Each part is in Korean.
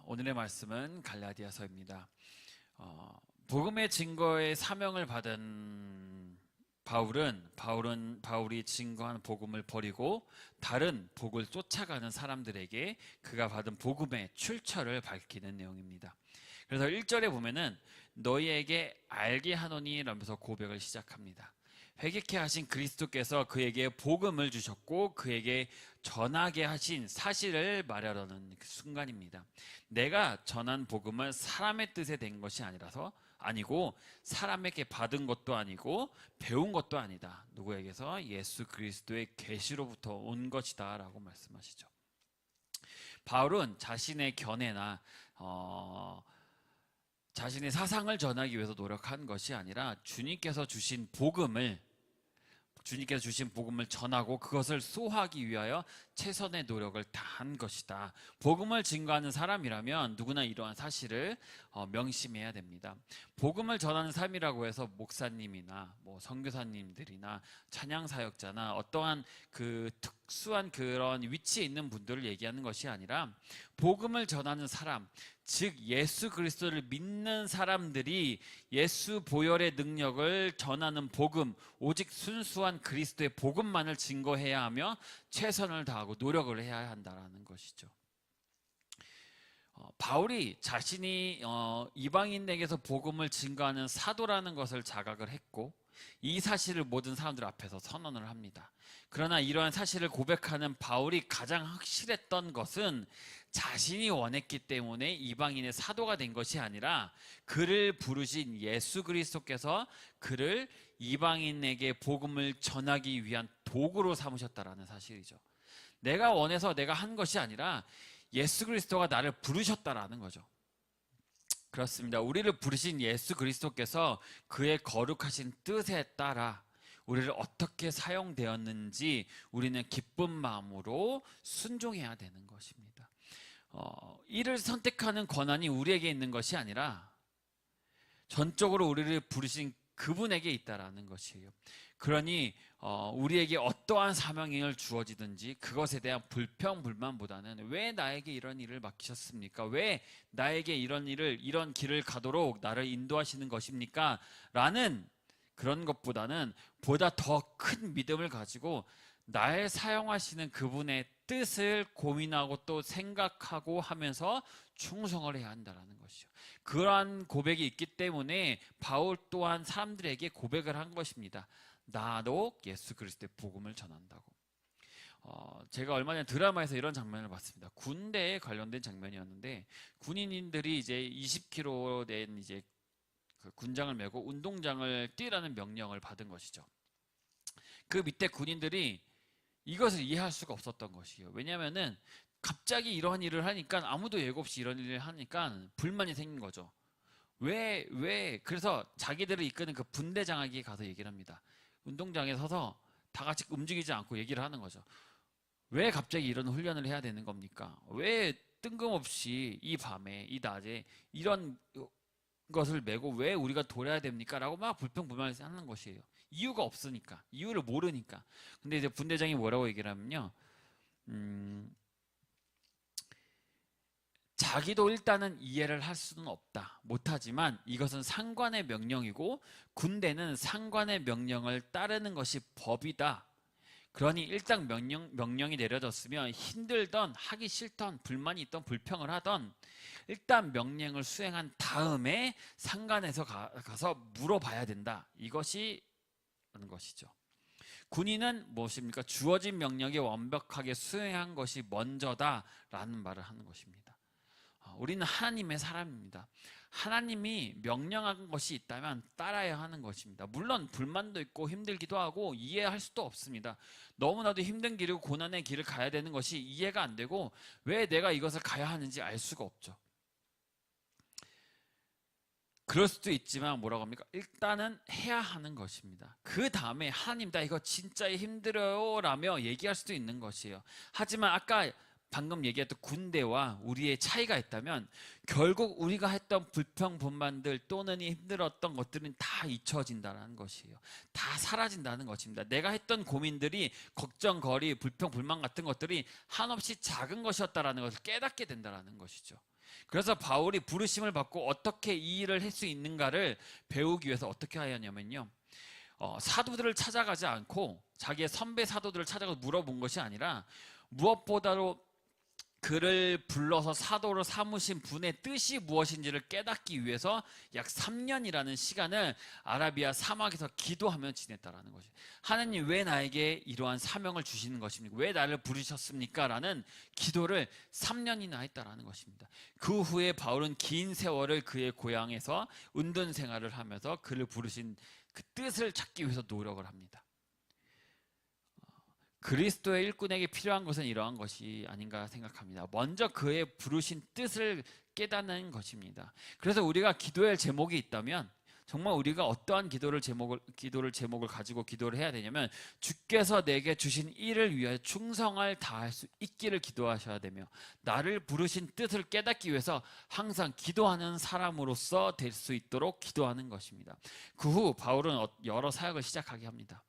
오늘의 말씀은 갈라디아서입니다. 복음의 증거의 사명을 받은 바울이 증거한 복음을 버리고 다른 복을 쫓아가는 사람들에게 그가 받은 복음의 출처를 밝히는 내용입니다. 그래서 1절에 보면은 너희에게 알게 하노니 라면서 고백을 시작합니다. 회개케 하신 그리스도께서 그에게 복음을 주셨고 그에게 전하게 하신 사실을 말하려는 그 순간입니다. 내가 전한 복음은 사람의 뜻에 된 것이 아니고 사람에게 받은 것도 아니고 배운 것도 아니다. 누구에게서? 예수 그리스도의 계시로부터 온 것이다 라고 말씀하시죠. 바울은 자신의 견해나 자신의 사상을 전하기 위해서 노력한 것이 아니라 주님께서 주신 복음을 전하고 그것을 소화하기 위하여 최선의 노력을 다한 것이다. 복음을 증거하는 사람이라면 누구나 이러한 사실을 명심해야 됩니다. 복음을 전하는 삶이라고 해서 목사님이나 선교사님들이나 찬양사역자나 어떠한 그 특수한 그런 위치에 있는 분들을 얘기하는 것이 아니라 복음을 전하는 사람, 즉 예수 그리스도를 믿는 사람들이 예수 보혈의 능력을 전하는 복음, 오직 순수한 그리스도의 복음만을 증거해야 하며 최선을 다하고 노력을 해야 한다는 것이죠. 바울이 자신이 이방인에게서 복음을 증거하는 사도라는 것을 자각을 했고 이 사실을 모든 사람들 앞에서 선언을 합니다. 그러나 이러한 사실을 고백하는 바울이 가장 확실했던 것은 자신이 원했기 때문에 이방인의 사도가 된 것이 아니라 그를 부르신 예수 그리스도께서 그를 이방인에게 복음을 전하기 위한 도구로 삼으셨다라는 사실이죠. 내가 원해서 내가 한 것이 아니라 예수 그리스도가 나를 부르셨다라는 거죠. 그렇습니다. 우리를 부르신 예수 그리스도께서 그의 거룩하신 뜻에 따라 우리를 어떻게 사용되었는지 우리는 기쁜 마음으로 순종해야 되는 것입니다. 이를 선택하는 권한이 우리에게 있는 것이 아니라 전적으로 우리를 부르신 그분에게 있다라는 것이에요. 그러니 우리에게 어떠한 사명을 주어지든지 그것에 대한 불평불만보다는 왜 나에게 이런 일을 맡기셨습니까? 왜 나에게 이런 길을 가도록 나를 인도하시는 것입니까? 라는 그런 것보다는 보다 더 큰 믿음을 가지고 날 사용하시는 그분의 뜻을 고민하고 또 생각하고 하면서 충성을 해야 한다는 것이죠. 그러한 고백이 있기 때문에 바울 또한 사람들에게 고백을 한 것입니다. 나도 예수 그리스도의 복음을 전한다고. 제가 얼마 전에 드라마에서 이런 장면을 봤습니다. 군대에 관련된 장면이었는데 군인들이 이제 20km 된 이제 그 군장을 메고 운동장을 뛰라는 명령을 받은 것이죠. 그 밑에 군인들이 이것을 이해할 수가 없었던 것이에요. 왜냐하면은 갑자기 이러한 일을 하니까 아무도 예고 없이 이런 일을 하니까 불만이 생긴 거죠. 왜? 그래서 자기들을 이끄는 그 분대장에게 가서 얘기를 합니다. 운동장에 서서 다 같이 움직이지 않고 얘기를 하는 거죠. 왜 갑자기 이런 훈련을 해야 되는 겁니까? 왜 뜬금없이 이 밤에, 이 낮에 이런 것을 메고 왜 우리가 돌아야 됩니까? 라고 막 불평불만을 하는 것이에요. 이유가 없으니까, 이유를 모르니까. 근데 이제 분대장이 뭐라고 얘기를 하면요, 자기도 일단은 이해를 할 수는 없다, 못하지만 이것은 상관의 명령이고 군대는 상관의 명령을 따르는 것이 법이다. 그러니 일단 명령이 내려졌으면 힘들던 하기 싫던 불만이 있던 불평을 하던 일단 명령을 수행한 다음에 상관에서 가서 물어봐야 된다. 이것이 하는 것이죠. 군인은 무엇입니까? 주어진 명령에 완벽하게 수행한 것이 먼저다라는 말을 하는 것입니다. 우리는 하나님의 사람입니다. 하나님이 명령한 것이 있다면 따라야 하는 것입니다. 물론 불만도 있고 힘들기도 하고 이해할 수도 없습니다. 너무나도 힘든 길이고 고난의 길을 가야 되는 것이 이해가 안 되고 왜 내가 이것을 가야 하는지 알 수가 없죠. 그럴 수도 있지만 뭐라고 합니까? 일단은 해야 하는 것입니다. 그 다음에 하나님 나 이거 진짜 힘들어요 라며 얘기할 수도 있는 것이에요. 하지만 아까 방금 얘기했던 군대와 우리의 차이가 있다면 결국 우리가 했던 불평불만들 또는 힘들었던 것들은 다 잊혀진다는 것이에요. 다 사라진다는 것입니다. 내가 했던 고민들이 걱정거리, 불평불만 같은 것들이 한없이 작은 것이었다는 것을 깨닫게 된다는 것이죠. 그래서 바울이 부르심을 받고 어떻게 이 일을 할 수 있는가를 배우기 위해서 어떻게 하였냐면요, 사도들을 찾아가지 않고 자기의 선배 사도들을 찾아가서 물어본 것이 아니라 무엇보다도 그를 불러서 사도로 삼으신 분의 뜻이 무엇인지를 깨닫기 위해서 약 3년이라는 시간을 아라비아 사막에서 기도하며 지냈다라는 것이죠. 하나님, 왜 나에게 이러한 사명을 주시는 것입니까? 왜 나를 부르셨습니까? 라는 기도를 3년이나 했다라는 것입니다. 그 후에 바울은 긴 세월을 그의 고향에서 은둔 생활을 하면서 그를 부르신 그 뜻을 찾기 위해서 노력을 합니다. 그리스도의 일꾼에게 필요한 것은 이러한 것이 아닌가 생각합니다. 먼저 그의 부르신 뜻을 깨닫는 것입니다. 그래서 우리가 기도할 제목이 있다면, 정말 우리가 어떠한 기도를 제목을 가지고 기도를 해야 되냐면, 주께서 내게 주신 일을 위하여 충성을 다할 수 있기를 기도하셔야 되며, 나를 부르신 뜻을 깨닫기 위해서 항상 기도하는 사람으로서 될 수 있도록 기도하는 것입니다. 그 후 바울은 여러 사역을 시작하게 합니다.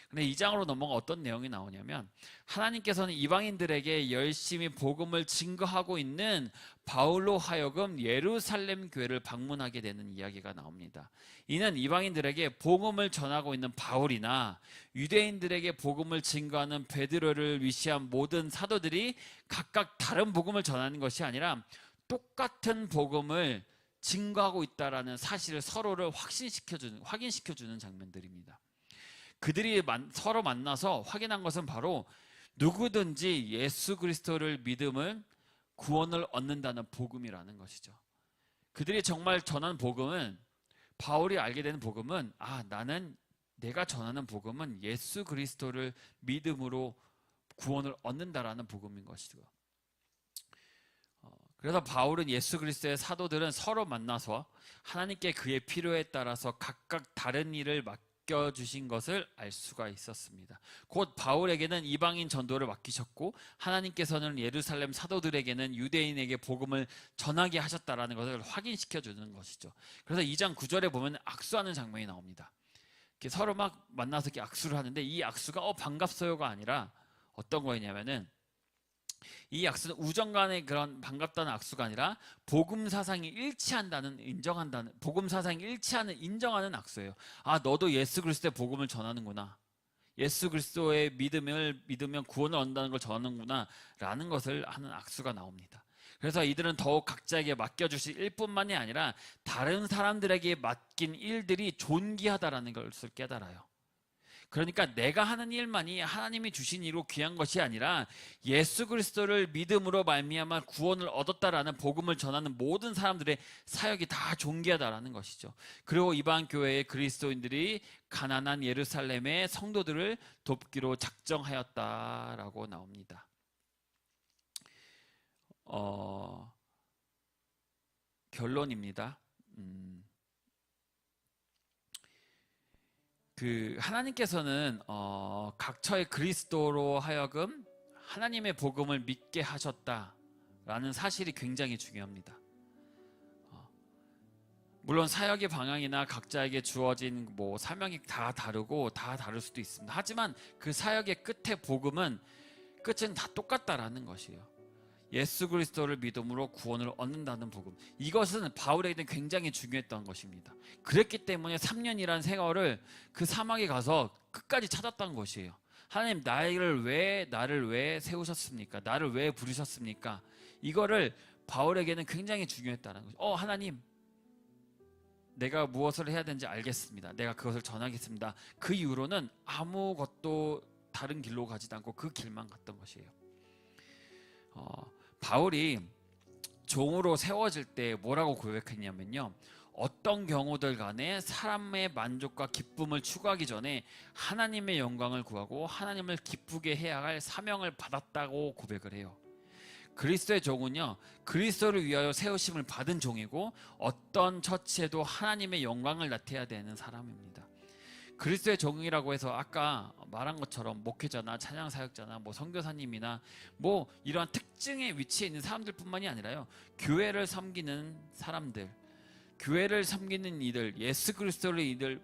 근데 2장으로 넘어가 어떤 내용이 나오냐면, 하나님께서는 이방인들에게 열심히 복음을 증거하고 있는 바울로 하여금 예루살렘 교회를 방문하게 되는 이야기가 나옵니다. 이는 이방인들에게 복음을 전하고 있는 바울이나 유대인들에게 복음을 증거하는 베드로를 위시한 모든 사도들이 각각 다른 복음을 전하는 것이 아니라 똑같은 복음을 증거하고 있다라는 사실을 서로를 확인시켜주는 장면들입니다. 그들이 서로 만나서 확인한 것은 바로 누구든지 예수 그리스도를 믿으면 구원을 얻는다는 복음이라는 것이죠. 그들이 정말 전한 복음은, 바울이 알게 되는 복음은, 내가 전하는 복음은 예수 그리스도를 믿음으로 구원을 얻는다라는 복음인 것이죠. 그래서 바울은 예수 그리스도의 사도들은 서로 만나서 하나님께 그의 필요에 따라서 각각 다른 일을 맡겨주신 것을 알 수가 있었습니다. 곧 바울에게는 이방인 전도를 맡기셨고, 하나님께서는 예루살렘 사도들에게는 유대인에게 복음을 전하게 하셨다라는 것을 확인시켜주는 것이죠. 그래서 2장 9절에 보면 악수하는 장면이 나옵니다. 서로 막 만나서 이렇게 악수를 하는데, 이 악수가 반갑소요가 아니라 어떤 거였냐면은, 이 악수는 우정 간의 그런 반갑다는 악수가 아니라 복음 사상이 인정하는 인정하는 악수예요. 너도 예수 그리스도의 복음을 전하는구나. 예수 그리스도의 믿음을 믿으면 구원을 얻는다는 걸 전하는구나 라는 것을 하는 악수가 나옵니다. 그래서 이들은 더욱 각자에게 맡겨주실 일뿐만이 아니라 다른 사람들에게 맡긴 일들이 존귀하다라는 것을 깨달아요. 그러니까 내가 하는 일만이 하나님이 주신 일로 귀한 것이 아니라 예수 그리스도를 믿음으로 말미암아 구원을 얻었다라는 복음을 전하는 모든 사람들의 사역이 다 존귀하다라는 것이죠. 그리고 이방 교회의 그리스도인들이 가난한 예루살렘의 성도들을 돕기로 작정하였다라고 나옵니다. 결론입니다. 하나님께서는 각처의 그리스도로 하여금 하나님의 복음을 믿게 하셨다라는 사실이 굉장히 중요합니다. 물론 사역의 방향이나 각자에게 주어진 사명이 다 다르고 다 다를 수도 있습니다. 하지만 그 사역의 끝은 다 똑같다라는 것이에요. 예수 그리스도를 믿음으로 구원을 얻는다는 복음. 이것은 바울에게는 굉장히 중요했던 것입니다. 그랬기 때문에 3년이라는 세월을 그 사막에 가서 끝까지 찾았던 것이에요. 하나님, 나를 왜 세우셨습니까? 나를 왜 부르셨습니까? 이거를 바울에게는 굉장히 중요했다는 거죠. 하나님, 내가 무엇을 해야 되는지 알겠습니다. 내가 그것을 전하겠습니다. 그 이후로는 아무것도 다른 길로 가지도 않고 그 길만 갔던 것이에요. 바울이 종으로 세워질 때 뭐라고 고백했냐면요, 어떤 경우들 간에 사람의 만족과 기쁨을 추구하기 전에 하나님의 영광을 구하고 하나님을 기쁘게 해야 할 사명을 받았다고 고백을 해요. 그리스도의 종은요, 그리스도를 위하여 세우심을 받은 종이고 어떤 처치에도 하나님의 영광을 나타내야 되는 사람입니다. 그리스도의 종이라고 해서 아까 말한 것처럼 목회자나 찬양사역자나 선교사님이나 이러한 특징의 위치에 있는 사람들뿐만이 아니라요, 교회를 섬기는 사람들, 교회를 섬기는 이들, 예수 그리스도를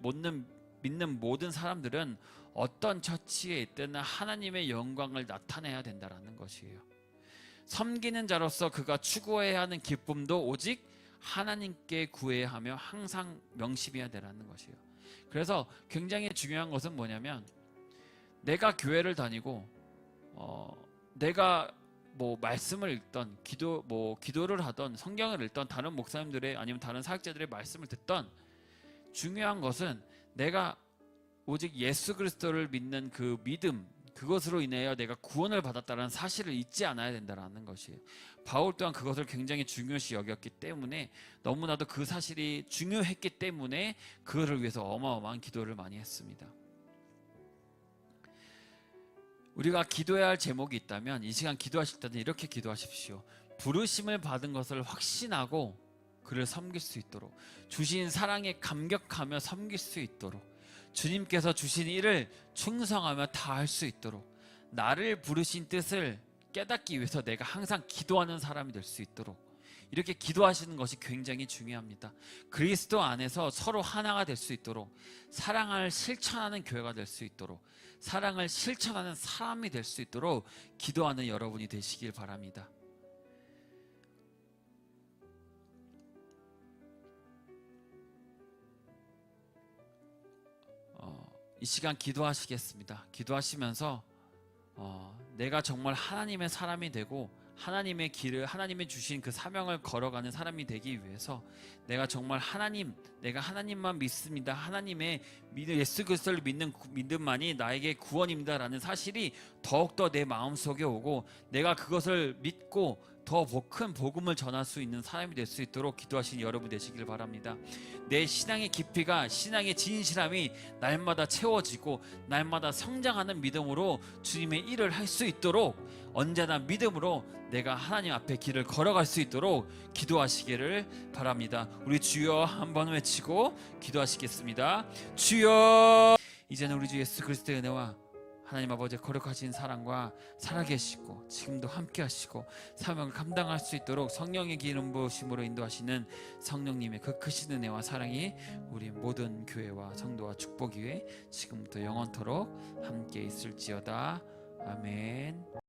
믿는 모든 사람들은 어떤 처치에 있든 하나님의 영광을 나타내야 된다는 것이에요. 섬기는 자로서 그가 추구해야 하는 기쁨도 오직 하나님께 구해야 하며 항상 명심해야 되라는 것이에요. 그래서 굉장히 중요한 것은 뭐냐면, 내가 교회를 다니고 내가 말씀을 읽던 기도를 하던 성경을 읽던 다른 목사님들의 아니면 다른 사역자들의 말씀을 듣던, 중요한 것은 내가 오직 예수 그리스도를 믿는 그 믿음, 그것으로 인하여 내가 구원을 받았다는 사실을 잊지 않아야 된다는 것이에요. 바울 또한 그것을 굉장히 중요시 여겼기 때문에, 너무나도 그 사실이 중요했기 때문에 그거를 위해서 어마어마한 기도를 많이 했습니다. 우리가 기도해야 할 제목이 있다면 이 시간 기도하실 때는 이렇게 기도하십시오. 부르심을 받은 것을 확신하고 그를 섬길 수 있도록, 주신 사랑에 감격하며 섬길 수 있도록, 주님께서 주신 일을 충성하며 다할 수 있도록, 나를 부르신 뜻을 깨닫기 위해서 내가 항상 기도하는 사람이 될 수 있도록, 이렇게 기도하시는 것이 굉장히 중요합니다. 그리스도 안에서 서로 하나가 될 수 있도록, 사랑을 실천하는 교회가 될 수 있도록, 사랑을 실천하는 사람이 될 수 있도록 기도하는 여러분이 되시길 바랍니다. 이 시간 기도하시겠습니다. 기도하시면서 내가 정말 하나님의 사람이 되고 하나님의 길을, 하나님이 주신 그 사명을 걸어가는 사람이 되기 위해서 내가 정말 내가 하나님만 믿습니다, 하나님의 예수 그리스도를 믿는 믿음만이 나에게 구원입니다라는 사실이 더욱더 내 마음속에 오고, 내가 그것을 믿고 더 큰 복음을 전할 수 있는 사람이 될 수 있도록 기도하시는 여러분 되시길 바랍니다. 내 신앙의 깊이가, 신앙의 진실함이 날마다 채워지고 날마다 성장하는 믿음으로 주님의 일을 할 수 있도록, 언제나 믿음으로 내가 하나님 앞에 길을 걸어갈 수 있도록 기도하시기를 바랍니다. 우리 주여 한번 외치고 기도하시겠습니다. 주여, 이제는 우리 주 예수 그리스도의 은혜와 하나님 아버지의 거룩하신 사랑과 살아계시고 지금도 함께 하시고 사명을 감당할 수 있도록 성령의 기름 부으심으로 인도하시는 성령님의 그 크신 은혜와 사랑이 우리 모든 교회와 성도와 축복 위에 지금부터 영원토록 함께 있을지어다. 아멘.